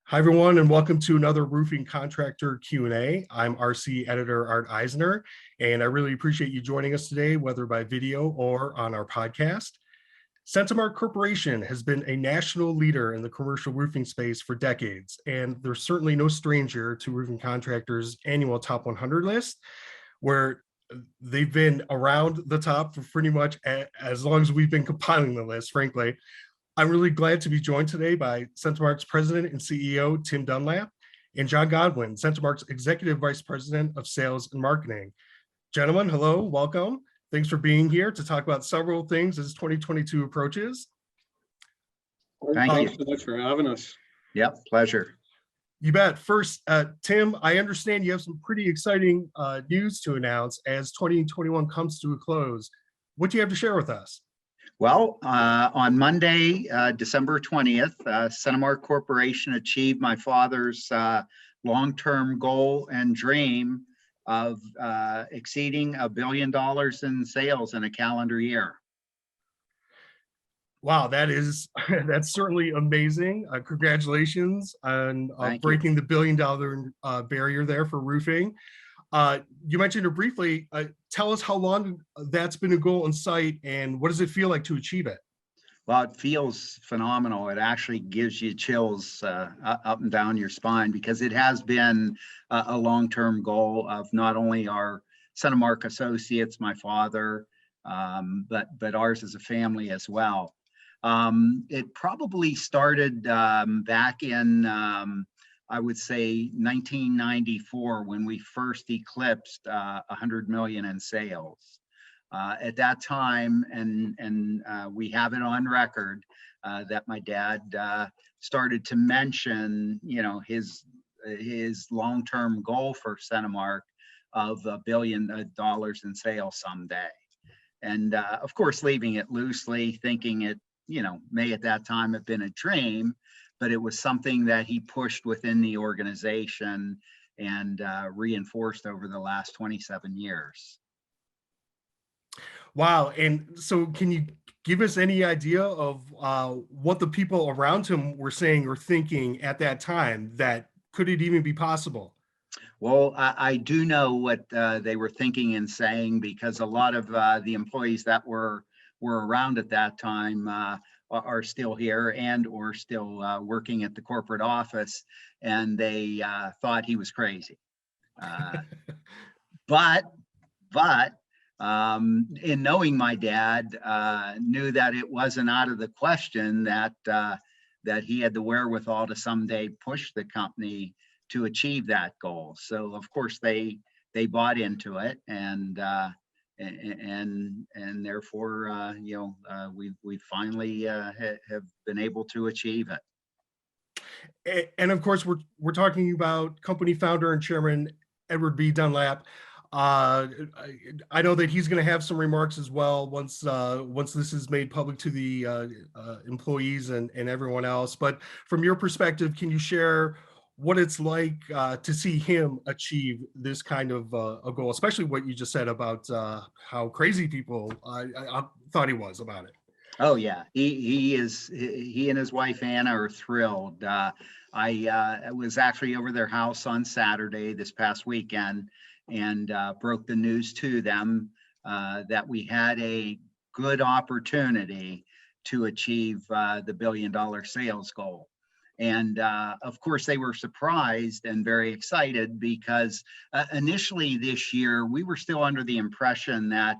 Hi, everyone, and welcome to another Roofing Contractor Q&A. I'm RC editor Art Eisner, and I really appreciate you joining us today, whether by video or on our podcast. CentiMark Corporation has been a national leader in the commercial roofing space for decades, and they're certainly no stranger to Roofing Contractor's annual Top 100 list, where they've been around the top for pretty much as long as we've been compiling the list, frankly. I'm really glad to be joined today by CentiMark's President and CEO, Tim Dunlap, and John Godwin, CentiMark's Executive Vice President of Sales and Marketing. Gentlemen, hello, welcome. Thanks for being here to talk about several things as 2022 approaches. Thanks so much for having us. Yep, pleasure. You bet. First, Tim, I understand you have some pretty exciting news to announce as 2021 comes to a close. What do you have to share with us? Well, on Monday, December 20th, CentiMark Corporation achieved my father's long-term goal and dream of exceeding $1 billion in sales in a calendar year. Wow, that's certainly amazing. Congratulations on breaking the $1 billion barrier there for roofing. You mentioned it briefly. Tell us how long that's been a goal in sight, and what does it feel like to achieve it? Well, it feels phenomenal. It actually gives you chills up and down your spine, because it has been a long-term goal of not only our CentiMark associates, my father, but ours as a family as well. It probably started back in I would say 1994, when we first eclipsed 100 million in sales. At that time, and we have it on record, that my dad started to mention, his long-term goal for CentiMark of $1 billion in sales someday. And of course, leaving it loosely, thinking it, may at that time have been a dream, but it was something that he pushed within the organization and reinforced over the last 27 years. Wow. And so can you give us any idea of what the people around him were saying or thinking at that time? That could it even be possible? Well, I do know what they were thinking and saying, because a lot of the employees that were around at that time are still here and or still working at the corporate office, and they thought he was crazy. But in knowing my dad, knew that it wasn't out of the question that he had the wherewithal to someday push the company to achieve that goal. So of course they bought into it, and therefore we finally have been able to achieve it. And of course, we're talking about company founder and chairman Edward B. Dunlap. I know that he's going to have some remarks as well once this is made public to the employees and everyone else. But from your perspective, can you share what it's like to see him achieve this kind of a goal, especially what you just said about how crazy people I thought he was about it? Oh yeah, he and his wife Anna are thrilled. I was actually over their house on Saturday this past weekend, and broke the news to them that we had a good opportunity to achieve the $1 billion sales goal. And of course, they were surprised and very excited, because initially this year, we were still under the impression that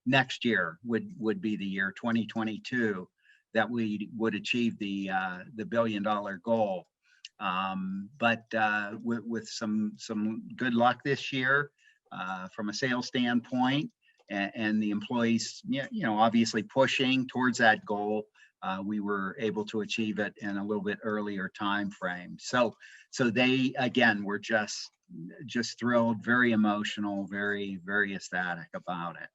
next year would be the year 2022 that we would achieve the $1 billion goal. But with some good luck this year from a sales standpoint, and the employees, obviously pushing towards that goal, we were able to achieve it in a little bit earlier time frame. So they again were just thrilled, very emotional, very ecstatic about it.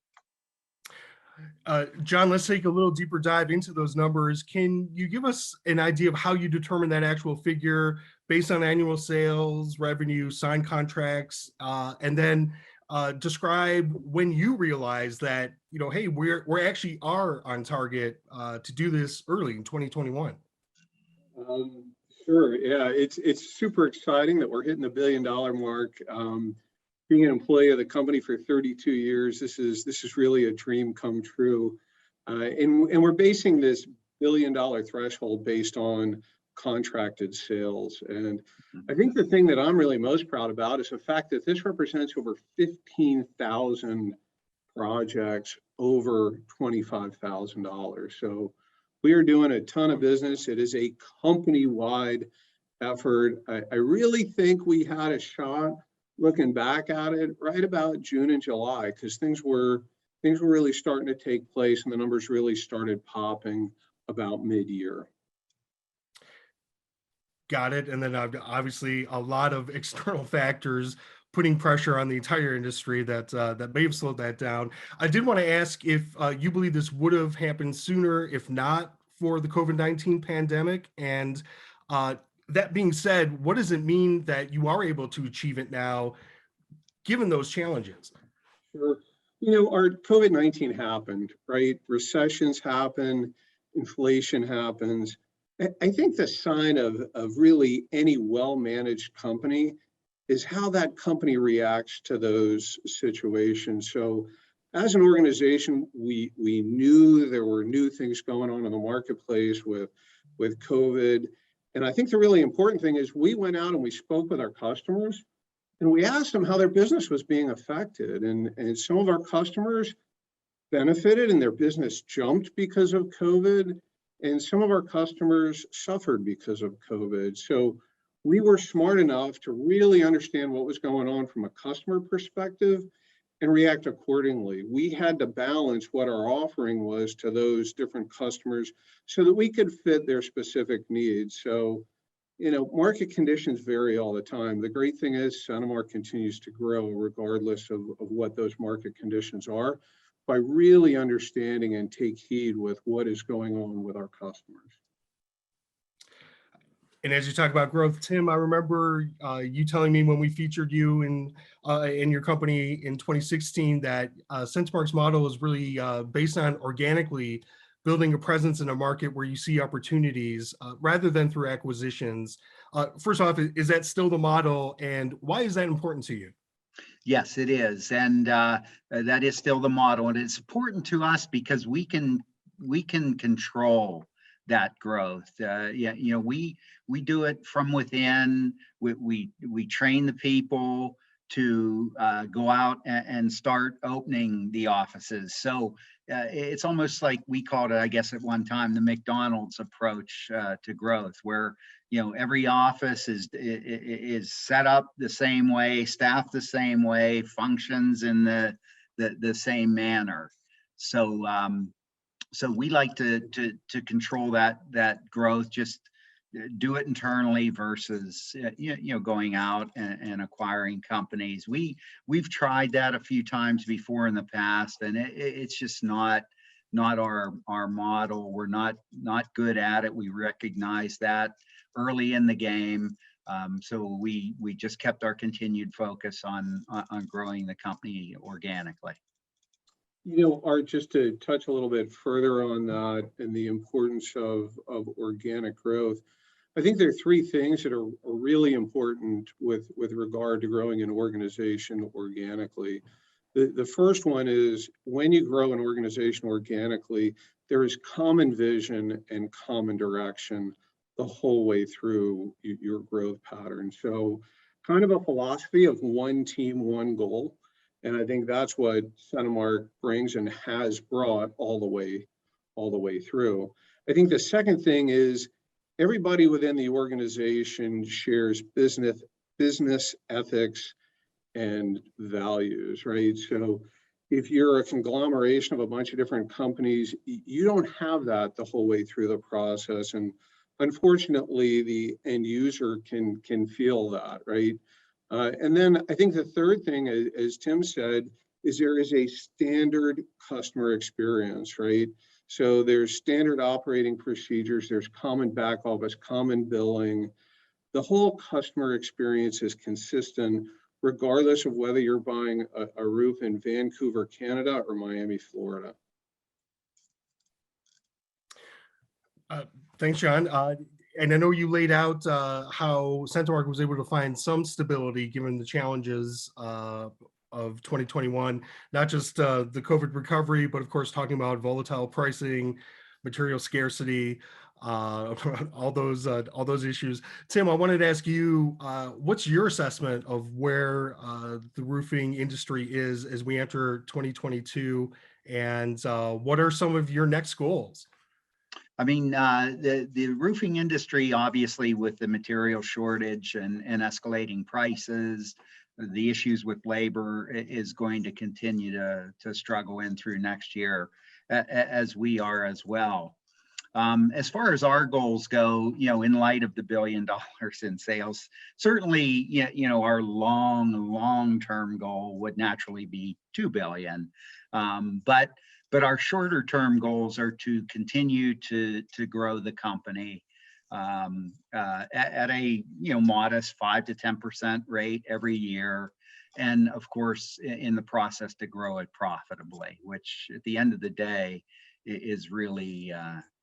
John, let's take a little deeper dive into those numbers. Can you give us an idea of how you determine that actual figure based on annual sales, revenue, signed contracts, and then describe when you realize that, hey, we're actually are on target to do this early in 2021? Sure. Yeah, it's super exciting that we're hitting the $1 billion mark. Being an employee of the company for 32 years, this is really a dream come true. And we're basing this $1 billion threshold based on contracted sales. And I think the thing that I'm really most proud about is the fact that this represents over 15,000 projects over $25,000. So we are doing a ton of business. It is a company-wide effort. I really think we had a shot looking back at it right about June and July, because things were really starting to take place and the numbers really started popping about mid-year. Got it. And then obviously a lot of external factors putting pressure on the entire industry that may have slowed that down. I did want to ask if you believe this would have happened sooner, if not for the COVID-19 pandemic. And that being said, what does it mean that you are able to achieve it now, given those challenges? Sure. You know, our COVID-19 happened, right? Recessions happen, inflation happens. I think the sign of really any well-managed company is how that company reacts to those situations. So as an organization, we knew there were new things going on in the marketplace with COVID. And I think the really important thing is we went out and we spoke with our customers and we asked them how their business was being affected. And some of our customers benefited and their business jumped because of COVID. And some of our customers suffered because of COVID. So we were smart enough to really understand what was going on from a customer perspective and react accordingly. We had to balance what our offering was to those different customers so that we could fit their specific needs. So, you know, market conditions vary all the time. The great thing is CentiMark continues to grow regardless of what those market conditions are, by really understanding and take heed with what is going on with our customers. And as you talk about growth, Tim, I remember you telling me when we featured you in your company in 2016 that CentiMark's model is really based on organically building a presence in a market where you see opportunities rather than through acquisitions. First off, is that still the model, and why is that important to you? Yes, it is, and that is still the model, and it's important to us because we can control that growth. Yeah, you know, we do it from within. We train the people to go out and start opening the offices. So it's almost like we called it, I guess, at one time, the McDonald's approach to growth, where you know every office is set up the same way, staffed the same way, functions in the same manner. So so we like to control that growth, just do it internally versus you know going out and acquiring companies. We've tried that a few times before in the past, and it's just not our model. We're not good at it. We recognize that early in the game. So we just kept our continued focus on growing the company organically. You know, Art, just to touch a little bit further on that and the importance of organic growth, I think there are three things that are really important with regard to growing an organization organically. The first one is when you grow an organization organically, there is common vision and common direction the whole way through your growth pattern. So kind of a philosophy of one team, one goal. And I think that's what CentiMark brings and has brought all the way through. I think the second thing is everybody within the organization shares business ethics and values, right? So if you're a conglomeration of a bunch of different companies, you don't have that the whole way through the process. And unfortunately, the end user can feel that, right? And then I think the third thing, as Tim said, is there is a standard customer experience, right? So there's standard operating procedures, there's common back office, common billing. The whole customer experience is consistent, regardless of whether you're buying a roof in Vancouver, Canada, or Miami, Florida. Thanks, John. And I know you laid out how CentiMark was able to find some stability given the challenges of 2021, not just the COVID recovery, but of course talking about volatile pricing, material scarcity, all those issues. Tim, I wanted to ask you, what's your assessment of where the roofing industry is as we enter 2022, and what are some of your next goals? I mean, the roofing industry, obviously, with the material shortage and escalating prices, the issues with labor is going to continue to struggle in through next year, as we are as well. As far as our goals go, in light of the $1 billion in sales, certainly, our long-term goal would naturally be 2 billion. But our shorter term goals are to continue to grow the company at a modest 5 to 10% rate every year, and of course in the process to grow it profitably, which at the end of the day is really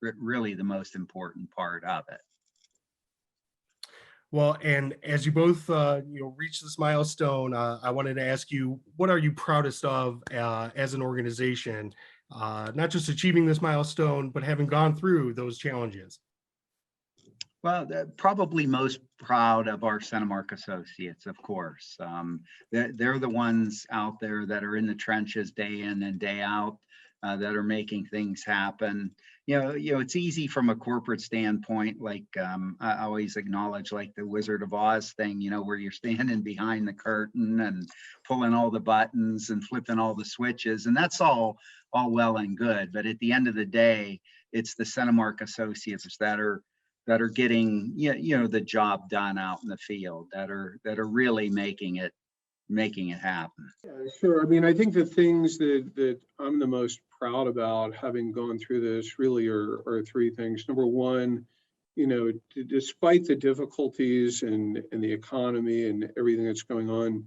the most important part of it. Well, and as you both reach this milestone, I wanted to ask you, what are you proudest of as an organization? Not just achieving this milestone, but having gone through those challenges. Well, probably most proud of our CentiMark associates, of course. They're the ones out there that are in the trenches day in and day out, that are making things happen. It's easy from a corporate standpoint, like I always acknowledge, like the Wizard of Oz thing, where you're standing behind the curtain and pulling all the buttons and flipping all the switches, and that's all well and good. But at the end of the day, it's the CentiMark associates that are getting the job done out in the field, that are really making it happen. Yeah, sure. I mean, I think the things that I'm the most proud about having gone through this really are three things. Number one, despite the difficulties and the economy and everything that's going on,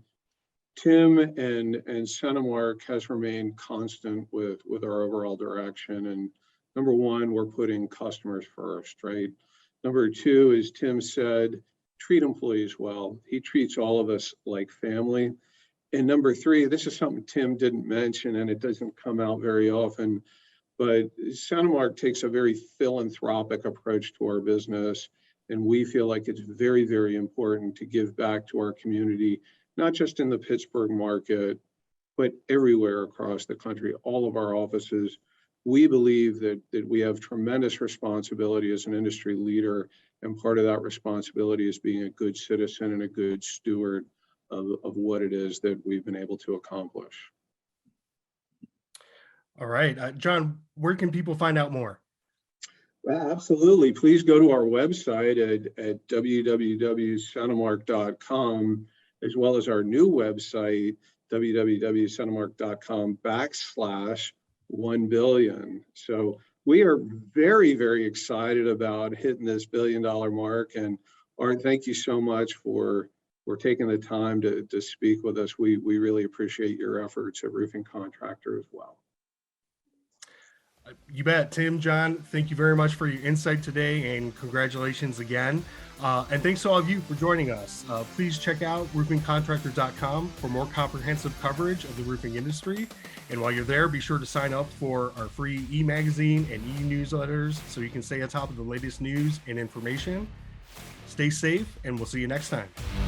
Tim and CentiMark has remained constant with our overall direction. And number one, we're putting customers first, right? Number two, as Tim said, treat employees well. He treats all of us like family. And number three, this is something Tim didn't mention, and it doesn't come out very often, but CentiMark takes a very philanthropic approach to our business. And we feel like it's very, very important to give back to our community, not just in the Pittsburgh market, but everywhere across the country, all of our offices. We believe that we have tremendous responsibility as an industry leader, and part of that responsibility is being a good citizen and a good steward of what it is that we've been able to accomplish. All right, John, where can people find out more? Well, absolutely. Please go to our website at www.centimark.com, as well as our new website, www.centimark.com/1 billion. So we are very, very excited about hitting this $1 billion mark. And Art, thank you so much for taking the time to speak with us. We really appreciate your efforts at Roofing Contractor as well. You bet. Tim, John, thank you very much for your insight today, and congratulations again. And thanks to all of you for joining us. Please check out roofingcontractor.com for more comprehensive coverage of the roofing industry. And while you're there, be sure to sign up for our free e-magazine and e-newsletters so you can stay on top of the latest news and information. Stay safe, and we'll see you next time.